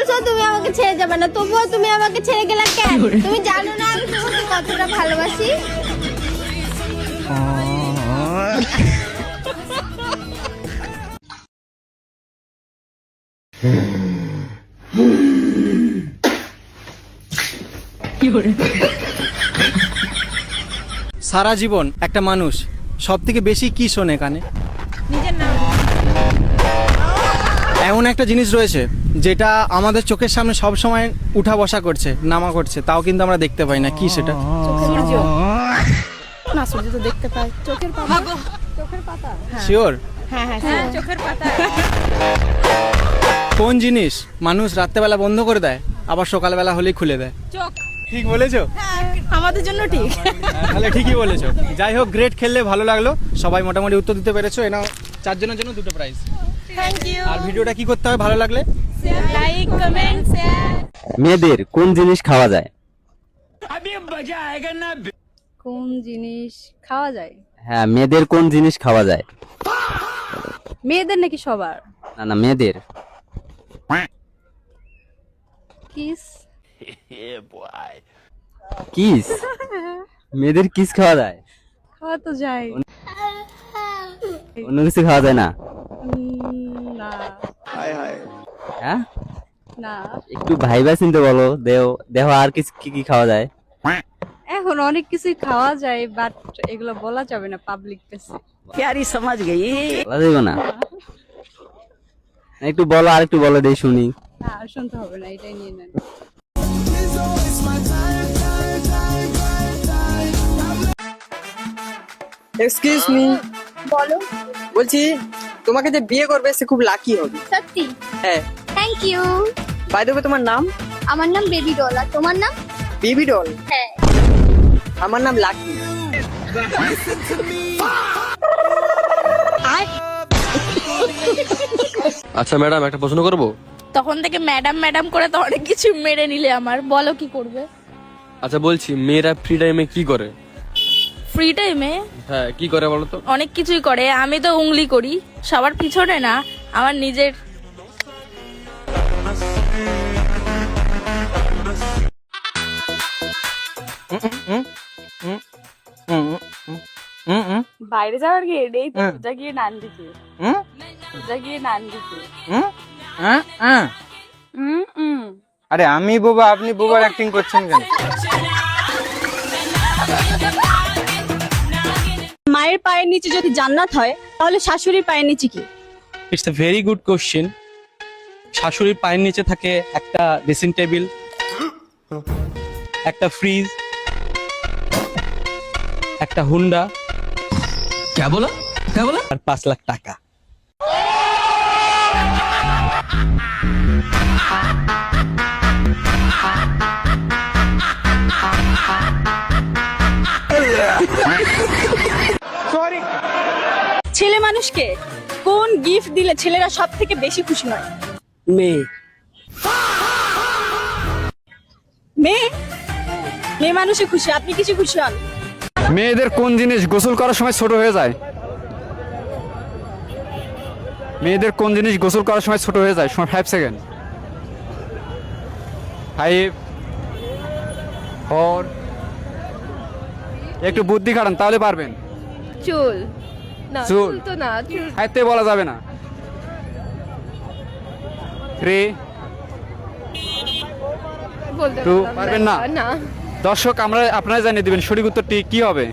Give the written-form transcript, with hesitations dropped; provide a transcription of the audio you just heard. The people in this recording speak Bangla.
বলছো তুমি আমাকে ছেড়ে যাবে না, তবুও তুমি আমাকে ছেড়ে গেলে কেন? তুমি জানো না আমি তোমাকে কতটা ভালোবাসি? সারা জীবন একটা মানুষ সব থেকে বেশি কি শোনে কানে? নিজের নাম। এমন একটা জিনিস রয়েছে যেটা আমাদের চোখের সামনে সব সময় উঠা বসা করছে, নামা করছে, তাও কিন্তু আমরা দেখতে পাই না। কি সেটা? সূর্য। না, সূর্য তো দেখতে পাই। চোখের পাতা। চোখের পাতা। শিওর? হ্যাঁ হ্যাঁ হ্যাঁ, চোখের পাতা। কোন জিনিস মানুষ রাত্রেবেলা বন্ধ করে দেয় আবার সকালবেলা হলেই খুলে দেয়? চোখ। ঠিক বলেছো? আমাদের জন্য ঠিক। তাহলে ঠিকই বলেছো। যাই হোক, গ্রেট, খেললে ভালো লাগলো। সবাই মোটামুটি উত্তর দিতে পেরেছো। এনাও চারজনের জন্য দুটো প্রাইজ। Thank you. আর ভিডিওটা কি করতে হবে ভালো লাগলে? Like, comment, share. মেয়েদের কোন জিনিস খাওয়া যায়? কোন জিনিস খাওয়া যায়? হ্যাঁ, মেয়েদের কোন জিনিস খাওয়া যায়? মেয়েদের নাকি সবার? না না, মেয়েদের। কিস। কিস? মেয়েদের কিস খাওয়া যায়? খাওয়া তো যায়। অন্য কিছু খাওয়া যায় না? না হ্যাঁ, না, একটু ভাইবা চিনতে বলো। দেহ আর কিছু কি কি খাওয়া যায়? এখন অনেক কিছুই খাওয়া যায়, বাট এগুলো বলা যাবে না পাবলিক প্লেসে। বলা যাবে না? একটু বলো, আর একটু বলো দেই শুনি। না, আর শুনতে হবে না, এটাই নিয়ে নেন। এক্সকিউজ মি, বলো। বলছি তোমাকে যে বিয়ে করবে সে খুব লাকি হবে। সত্যি? হ্যাঁ। Thank you. By the way, তোমার নাম? আমার নাম বেবি ডল, আর তোমার নাম? Baby doll? হ্যাঁ। আমার নাম লাকি। আচ্ছা ম্যাডাম, একটা প্রশ্ন করব? তখন থেকে ম্যাডাম ম্যাডাম করে তো অনেক কিছু মেরে নিলে আমার, বলো কি করবে? আচ্ছা বলছি, মেয়েরা ফ্রি টাইমে কি করে? ফ্রি টাইমে হ্যাঁ, কি করে বলো তো? অনেক কিছুই করে। আমি তো উংলি করি, সবার পিছনে না, আমার নিজের। বাইরে যাওয়ার গিয়ে নেই তো, সোজা গিয়ে নান দিকে, সোজা গিয়ে নান দিকে। আরে আমি বোবা, আপনি বোবার অ্যাক্টিং করছেন কেন? মায়ের পায়ের নিচে যদি জান্নাত হয় তাহলে শাশুড়ির পায়ের নিচে কি? It's a very good question. শাশুড়ির পায়ের নিচে থাকে একটা ড্রেসিং টেবিল, একটা ফ্রিজ, একটা হুন্ডা। কে বলা? আর 5 লাখ টাকা। ছেলে মানুষকে কোন গিফট দিলে ছেলেরা সব থেকে বেশি খুশি হয়? মেয়ে। মেয়ে? মেয়ে মানুষে খুশি, আপনি কিছু খুশি হন? মেয়েদের কোন জিনিস গোসল করার সময় ছোট হয়ে যায়? মেয়েদের কোন জিনিস গোসল করার সময় ছোট হয়ে যায়? 5 সেকেন্ড। 5 4। একটু বুদ্ধি খাটান তাহলে পারবেন। চুল। না, চুল। চুল তো না, চুল। হাইতে বলা যাবে না। 3 বলতে 2 পারলাম পারবেন না? না। দর্শক, আপনারা জানিয়ে দিবেন সঠিক উত্তরটি কি হবে।